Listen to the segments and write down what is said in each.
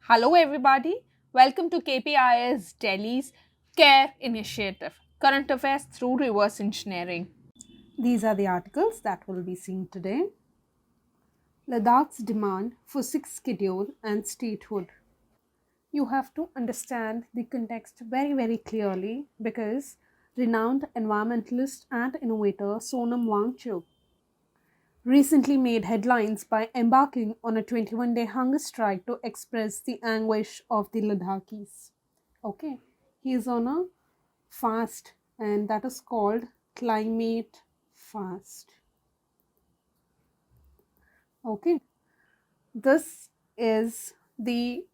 Hello everybody, welcome to KPIS Delhi's CARE initiative, Current Affairs through Reverse Engineering. These are the articles that will be seen today. Ladak's demand for sixth schedule and statehood. You have to understand the context very clearly because renowned environmentalist and innovator Sonam Wangchuk recently made headlines by embarking on a 21-day hunger strike to express the anguish of the Ladakhis. Okay, he is on a fast and that is called climate fast. Okay, this is the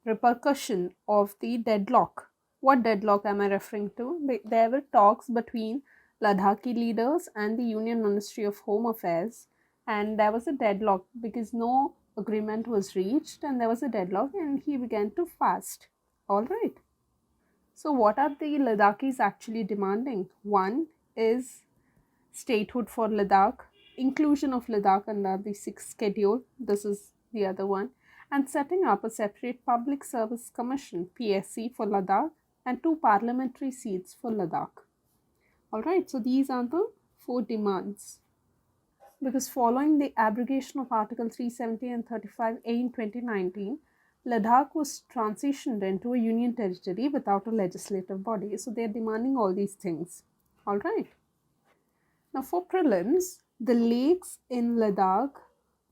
repercussion of the deadlock. What deadlock am I referring to? There were talks between Ladakhi leaders and the Union Ministry of Home Affairs, and there was a deadlock because no agreement was reached, and there was a deadlock, and he began to fast. All right. So, what are the Ladakhis actually demanding? One is statehood for Ladakh, inclusion of Ladakh under the sixth schedule, this is the other one, and setting up a separate Public Service Commission PSC for Ladakh and 2 parliamentary seats for Ladakh. Alright, so these are the 4 demands. Because following the abrogation of Article 370 and 35A in 2019, Ladakh was transitioned into a union territory without a legislative body. So they are demanding all these things. Alright. Now for prelims, the lakes in Ladakh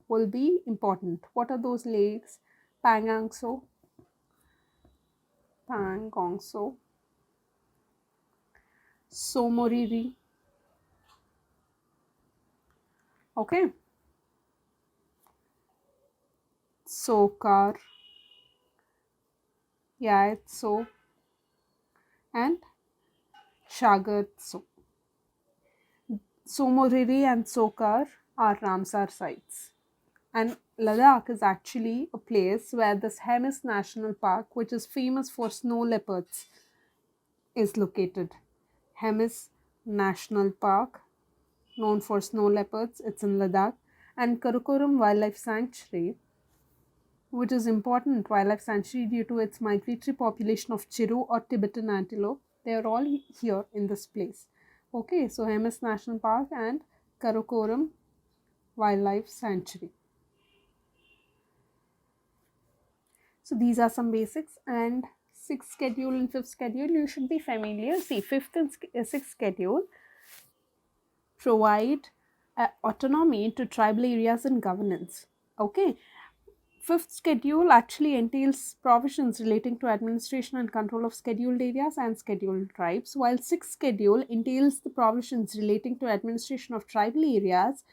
will be important. What are those lakes? Pangangso, Somoriri. Okay. Sokar, Yaitso, and Shagatso. Somoriri and Sokar are Ramsar sites. And Ladakh is actually a place where this Hemis National Park, which is famous for snow leopards, is located. Hemis National Park, known for snow leopards, it's in Ladakh, and Karakoram Wildlife Sanctuary, which is important wildlife sanctuary due to its migratory population of Chiru or Tibetan antelope. They are all here in this place. Okay, so Hemis National Park and Karakoram Wildlife Sanctuary. So these are some basics, and sixth schedule and fifth schedule you should be familiar. See, fifth and sixth schedule provide autonomy to tribal areas and governance. Okay, fifth schedule actually entails provisions relating to administration and control of scheduled areas and scheduled tribes, while sixth schedule entails the provisions relating to administration of tribal areas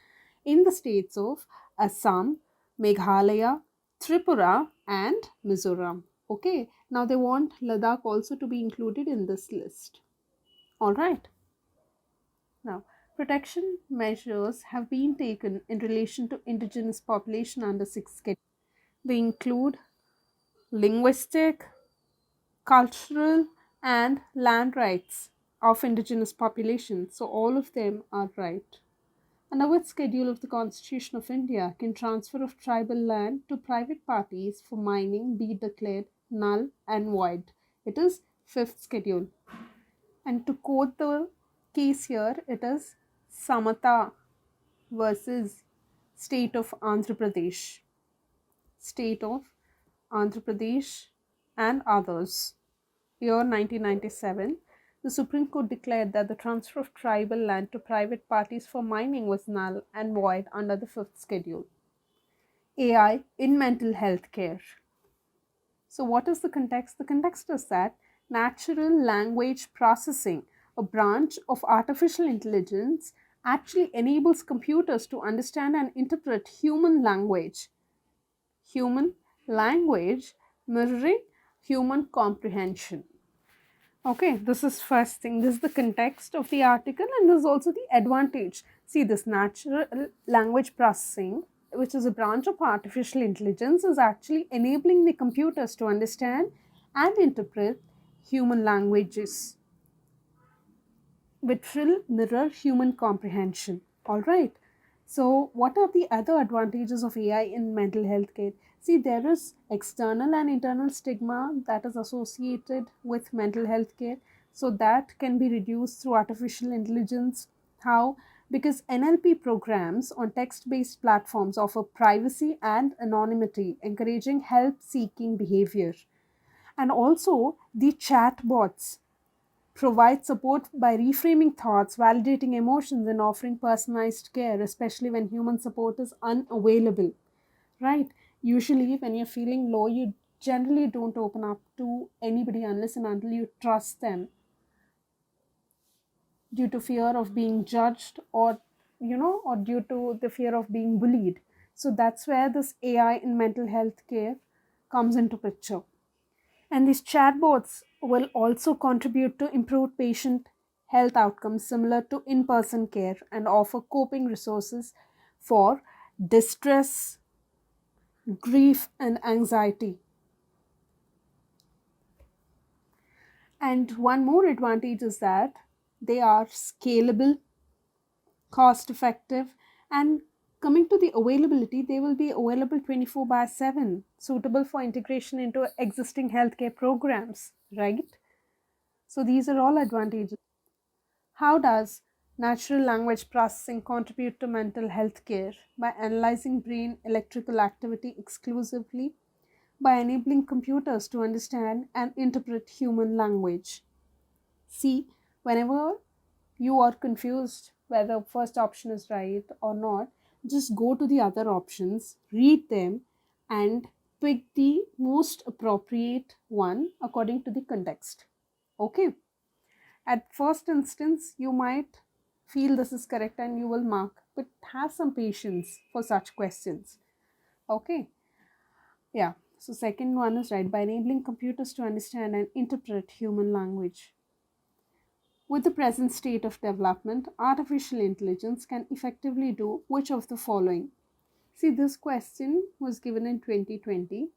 in the states of Assam, Meghalaya, Tripura, and Mizoram. Okay, now they want Ladakh also to be included in this list. All right. Now, protection measures have been taken in relation to indigenous population under sixth schedule. They include linguistic, cultural, and land rights of indigenous population. So all of them are right. Under which schedule of the Constitution of India can transfer of tribal land to private parties for mining be declared null and void? It is fifth schedule. And to quote the case here, it is Samata versus State of Andhra Pradesh. State of Andhra Pradesh and others. Year 1997, the Supreme Court declared that the transfer of tribal land to private parties for mining was null and void under the fifth schedule. AI in mental health care. So, what is the context? The context is that natural language processing, a branch of artificial intelligence, actually enables computers to understand and interpret human language. Human language mirroring human comprehension. Okay, this is first thing. This is the context of the article, and this is also the advantage. See, this natural language processing, which is a branch of artificial intelligence, is actually enabling the computers to understand and interpret human languages, which will mirror human comprehension. All right. So, what are the other advantages of AI in mental health care? See, there is external and internal stigma that is associated with mental health care. So, that can be reduced through artificial intelligence. How? Because NLP programs on text based platforms offer privacy and anonymity, encouraging help seeking behavior. And also, the chatbots provide support by reframing thoughts, validating emotions, and offering personalized care, especially when human support is unavailable. Right? Usually, when you're feeling low, you generally don't open up to anybody unless and until you trust them due to fear of being judged or due to the fear of being bullied. So that's where this AI in mental health care comes into picture. And these chatbots will also contribute to improved patient health outcomes similar to in person care and offer coping resources for distress, grief, and anxiety. And one more advantage is that they are scalable, cost effective, and coming to the availability, they will be available 24 by 7, suitable for integration into existing healthcare programs, right? So these are all advantages. How does natural language processing contribute to mental health care? By analyzing brain electrical activity exclusively, by enabling computers to understand and interpret human language. See, whenever you are confused whether first option is right or not, just go to the other options, read them, and pick the most appropriate one according to the context. Okay. At first instance, you might feel this is correct and you will mark, but have some patience for such questions. Okay. Yeah. So second one is right, by enabling computers to understand and interpret human language. With the present state of development, artificial intelligence can effectively do which of the following? See, this question was given in 2020,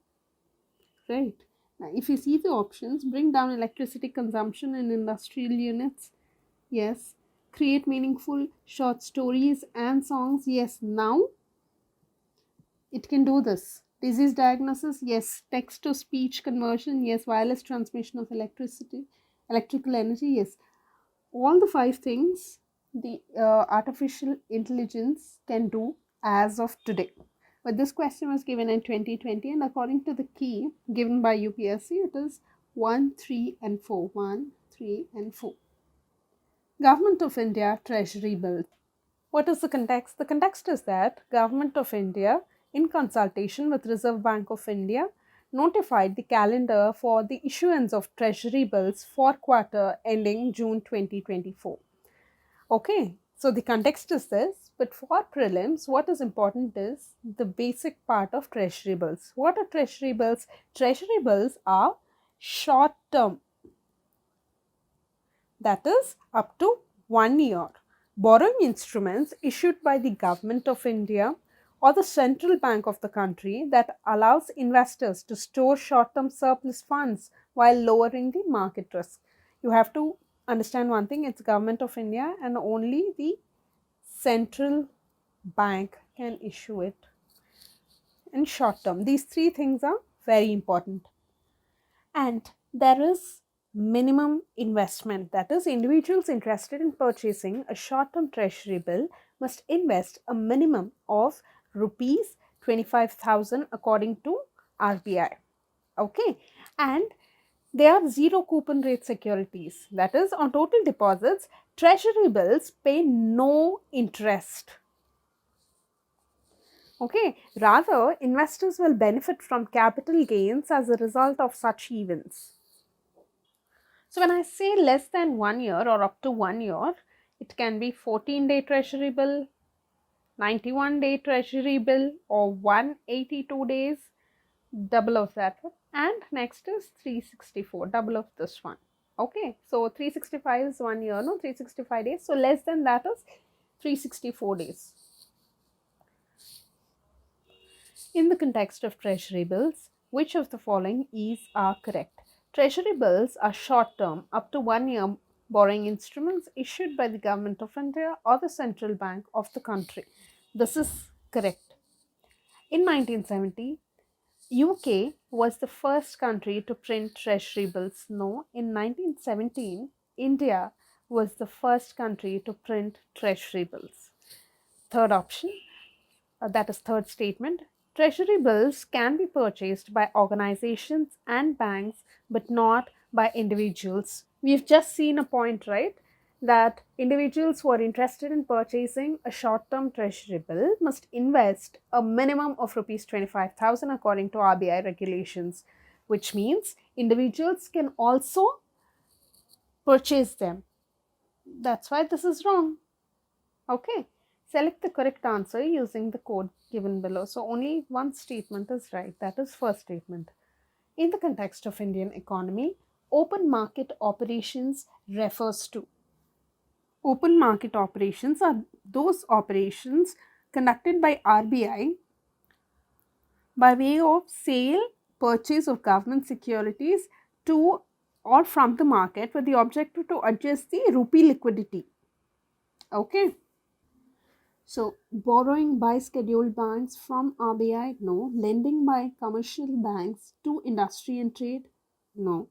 right? Now, if you see the options, bring down electricity consumption in industrial units, yes. Create meaningful short stories and songs, yes. Now it can do this. Disease diagnosis, yes. Text to speech conversion, yes. Wireless transmission of electrical energy, yes. All the five things the artificial intelligence can do as of today. But this question was given in 2020, and according to the key given by UPSC, it is 1, 3, and 4. 1, 3, and 4. Government of India Treasury Bill. What is the context? The context is that Government of India, in consultation with Reserve Bank of India, notified the calendar for the issuance of treasury bills for quarter ending June 2024. Okay, so the context is this, but for prelims, what is important is the basic part of treasury bills. What are treasury bills? Treasury bills are short term, that is up to 1 year. Borrowing instruments issued by the Government of India or the central bank of the country that allows investors to store short term surplus funds while lowering the market risk. You have to understand one thing, it's Government of India and only the central bank can issue it in short term. These three things are very important. And there is minimum investment, that is individuals interested in purchasing a short term treasury bill must invest a minimum of rupees 25,000 according to RBI. Okay, and they are zero coupon rate securities, that is on total deposits treasury bills pay no interest. Okay, rather investors will benefit from capital gains as a result of such events. So when I say less than 1 year or up to 1 year, it can be 14-day treasury bill, 91-day treasury bill, or 182 days, double of that one. And next is 364, double of this one. Okay, so 365 is 1 year, no, 365 days. So less than that is 364 days. In the context of treasury bills, which of the following are correct? Treasury bills are short term, up to 1 year borrowing instruments issued by the Government of India or the central bank of the country. This is correct. In 1970, UK was the first country to print treasury bills. No, in 1917, India was the first country to print treasury bills. Third option, that is third statement. Treasury bills can be purchased by organizations and banks, but not by individuals. We've just seen a point, right? That individuals who are interested in purchasing a short term treasury bill must invest a minimum of rupees 25,000 according to RBI regulations, which means individuals can also purchase them. That's why this is wrong. Okay. Select the correct answer using the code given below. So only one statement is right. That is first statement. In the context of Indian economy, open market operations refers to. Open market operations are those operations conducted by RBI by way of sale, purchase of government securities to or from the market with the objective to adjust the rupee liquidity. Okay. So, borrowing by scheduled banks from RBI, no. Lending by commercial banks to industry and trade, no.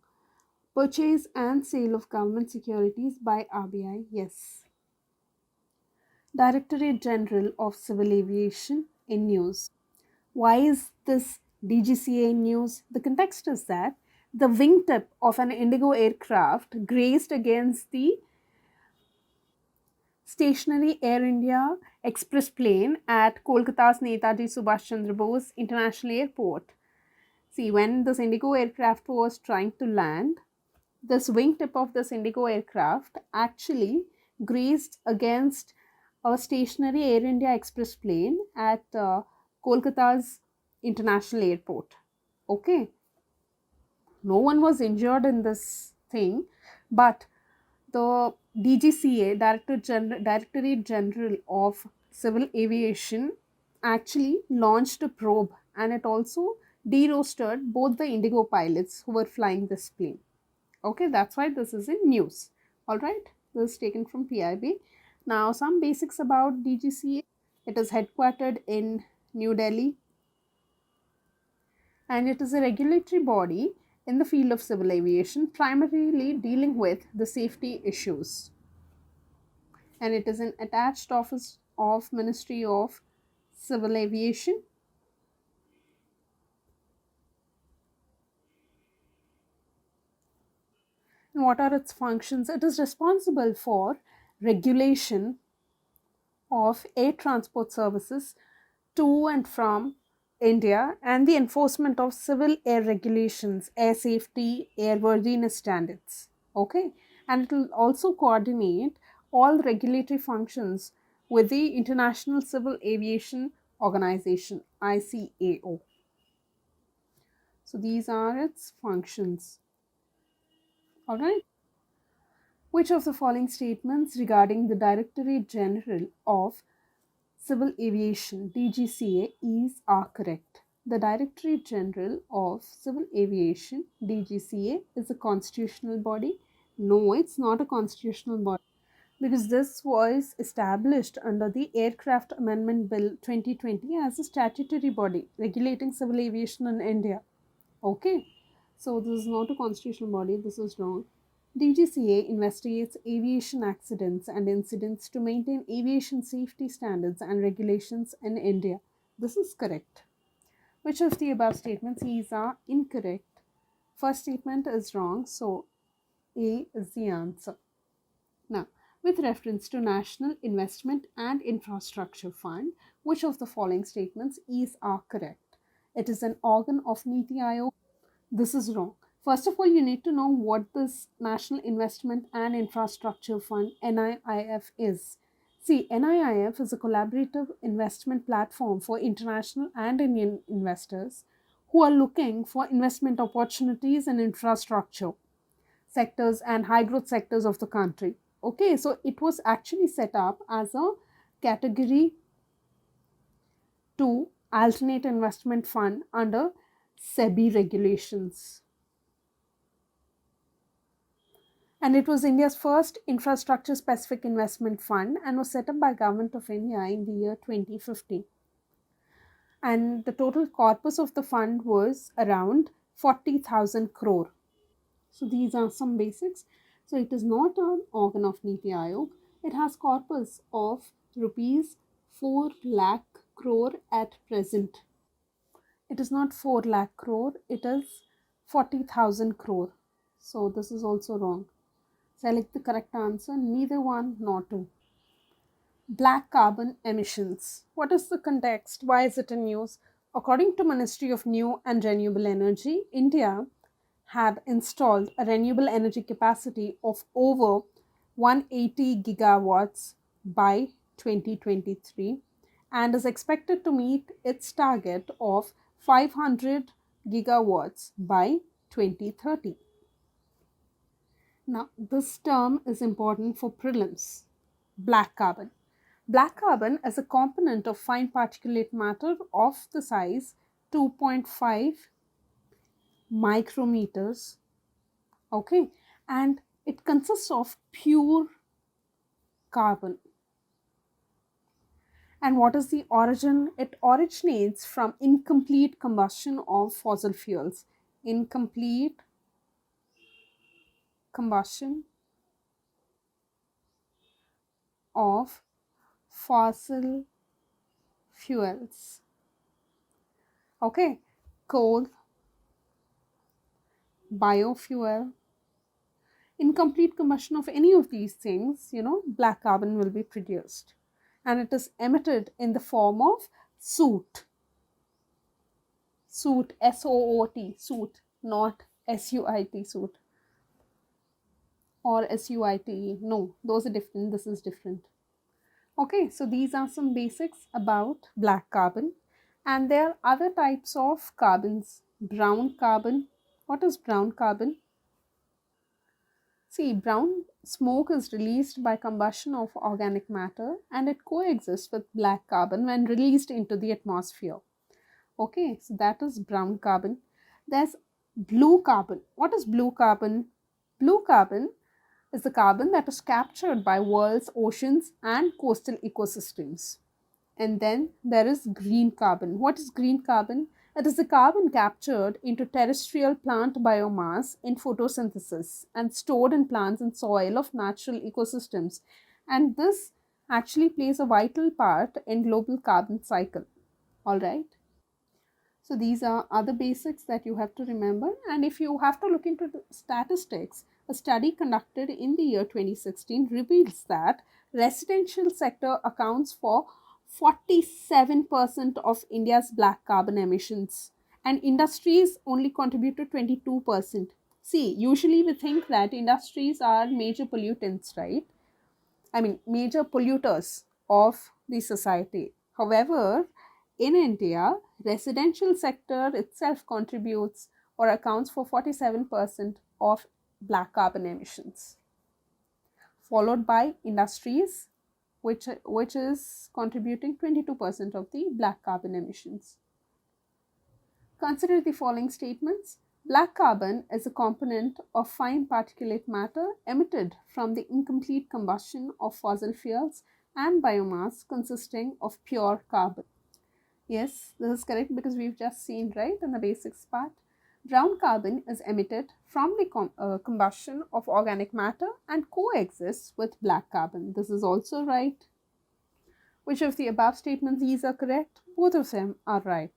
Purchase and sale of government securities by RBI, yes. Directorate General of Civil Aviation in news. Why is this DGCA in news? The context is that the wingtip of an Indigo aircraft grazed against the stationary Air India express plane at Kolkata's Netaji Subhash Chandra Bose International Airport. See, when this Indigo aircraft was trying to land, this wingtip of this Indigo aircraft actually grazed against a stationary Air India express plane at Kolkata's International Airport. Okay, no one was injured in this thing, but the DGCA, Directorate General of Civil Aviation, actually launched a probe, and it also derostered both the Indigo pilots who were flying this plane. Okay, that's why this is in news. All right, this is taken from PIB. Now, some basics about DGCA. It is headquartered in New Delhi, and it is a regulatory body in the field of civil aviation, primarily dealing with the safety issues. And it is an attached office of Ministry of Civil Aviation. And what are its functions? It is responsible for regulation of air transport services to and from India and the enforcement of civil air regulations, air safety, airworthiness standards. Okay, and it will also coordinate all regulatory functions with the International Civil Aviation Organization ICAO. So these are its functions. All right. Which of the following statements regarding the Directorate General of Civil Aviation DGCA is are correct? The Directorate General of Civil Aviation DGCA is a constitutional body. No, it's not a constitutional body because this was established under the Aircraft Amendment Bill 2020 as a statutory body regulating civil aviation in India. Okay, so this is not a constitutional body, this is wrong. DGCA investigates aviation accidents and incidents to maintain aviation safety standards and regulations in India. This is correct. Which of the above statements is are incorrect? First statement is wrong, so A is the answer. Now, with reference to National Investment and Infrastructure Fund, which of the following statements is are correct? It is an organ of Niti Aayog. This is wrong. First of all, you need to know what this National Investment and Infrastructure Fund NIIF is. See, NIIF is a collaborative investment platform for international and Indian investors who are looking for investment opportunities in infrastructure sectors and high growth sectors of the country. Okay, so it was actually set up as a category 2 alternate investment fund under SEBI regulations. And it was India's first infrastructure specific investment fund and was set up by Government of India in the year 2015. And the total corpus of the fund was around 40,000 crore. So these are some basics. So it is not an organ of Niti Aayog. It has corpus of rupees 4 lakh crore at present. It is not 4 lakh crore, it is 40,000 crore. So this is also wrong. Select the correct answer, neither one nor two. Black carbon emissions. What is the context? Why is it in news? According to Ministry of New and Renewable Energy, India had installed a renewable energy capacity of over 180 gigawatts by 2023 and is expected to meet its target of 500 gigawatts by 2030. Now, this term is important for prelims. Black carbon. Black carbon is a component of fine particulate matter of the size 2.5 micrometers. Okay, and it consists of pure carbon. And what is the origin? It originates from incomplete combustion of fossil fuels. Incomplete combustion of fossil fuels. Okay, coal, biofuel, incomplete combustion of any of these things, black carbon will be produced. And it is emitted in the form of soot. Soot, S-O-O-T, soot, not S-U-I-T, soot. Or S-U-I-T-E. No, those are different. This is different. Okay, so these are some basics about black carbon. And there are other types of carbons. Brown carbon. What is brown carbon? See, brown smoke is released by combustion of organic matter and it coexists with black carbon when released into the atmosphere. Okay, so that is brown carbon. There's blue carbon. What is blue carbon? Blue carbon is the carbon that is captured by world's oceans and coastal ecosystems. And then there is green carbon. What is green carbon? It is the carbon captured into terrestrial plant biomass in photosynthesis and stored in plants and soil of natural ecosystems. And this actually plays a vital part in global carbon cycle. All right. So these are other basics that you have to remember. And if you have to look into the statistics, a study conducted in the year 2016 reveals that residential sector accounts for 47% of India's black carbon emissions and industries only contribute to 22%. See, usually we think that industries are major pollutants, right? I mean, major polluters of the society. However, in India, residential sector itself contributes or accounts for 47% of black carbon emissions, followed by industries, which is contributing 22% of the black carbon emissions. Consider the following statements. Black carbon is a component of fine particulate matter emitted from the incomplete combustion of fossil fuels and biomass consisting of pure carbon. Yes, this is correct because we've just seen, right, in the basics part. Brown carbon is emitted from the combustion of organic matter and coexists with black carbon. This is also right. Which of the above statements these are correct? Both of them are right.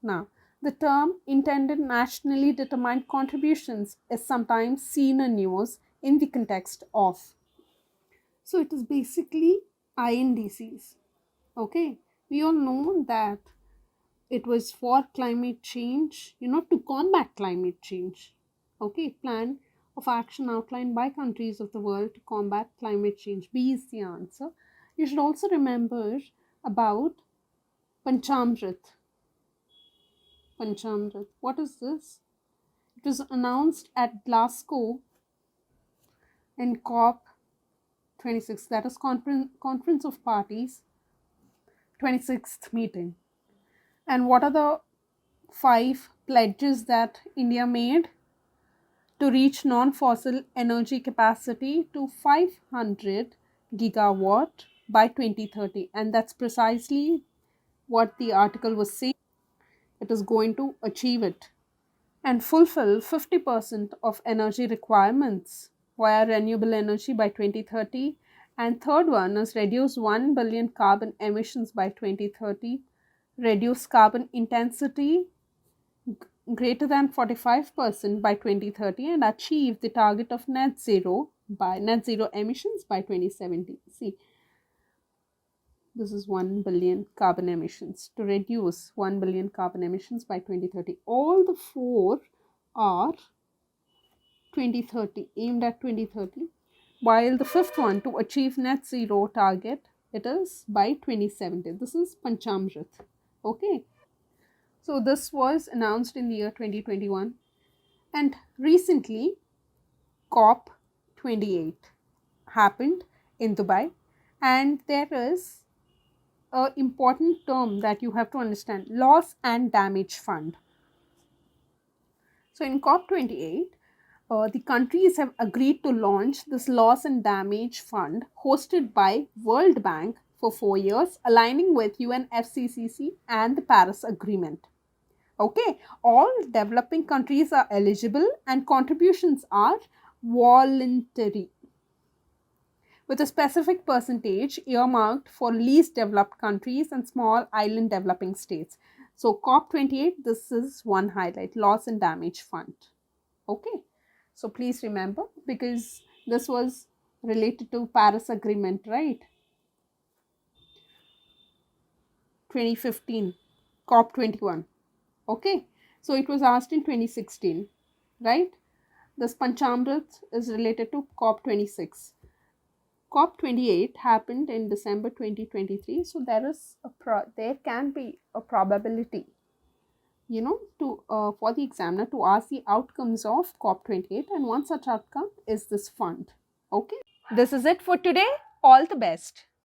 Now, the term intended nationally determined contributions is sometimes seen in news in the context of. So it is basically INDCs. Okay, we all know that it was for climate change, to combat climate change. Okay, plan of action outlined by countries of the world to combat climate change. B is the answer. You should also remember about Panchamrit. Panchamrit. What is this? It was announced at Glasgow in COP 26, that is Conference of Parties 26th meeting. And what are the 5 pledges that India made? to reach non-fossil energy capacity to 500 gigawatt by 2030, and that's precisely what the article was saying. It is going to achieve it and fulfill 50% of energy requirements via renewable energy by 2030. And third one is reduce 1 billion carbon emissions by 2030, reduce carbon intensity greater than 45% by 2030, and achieve the target of net zero emissions by 2070. See, this is 1 billion carbon emissions, to reduce 1 billion carbon emissions by 2030. All the four are 2030, aimed at 2030, while the fifth one, to achieve net zero target, it is by 2070. This is Panchamrit. Okay, so this was announced in the year 2021, and recently COP 28 happened in Dubai, and there is a important term that you have to understand: loss and damage fund. So in COP 28, the countries have agreed to launch this loss and damage fund hosted by World Bank for 4 years, aligning with UNFCCC and the Paris Agreement. Okay, all developing countries are eligible and contributions are voluntary, with a specific percentage earmarked for least developed countries and small island developing states. So COP 28, this is one highlight: loss and damage fund. Okay, so please remember, because this was related to Paris Agreement, right? 2015, COP 21. Okay, so it was asked in 2016, right? This Panchamrit is related to COP 26. COP 28 happened in December 2023, so there can be a probability, to for the examiner to ask the outcomes of COP 28, and one such outcome is this fund. Okay, This is it for today. All the best.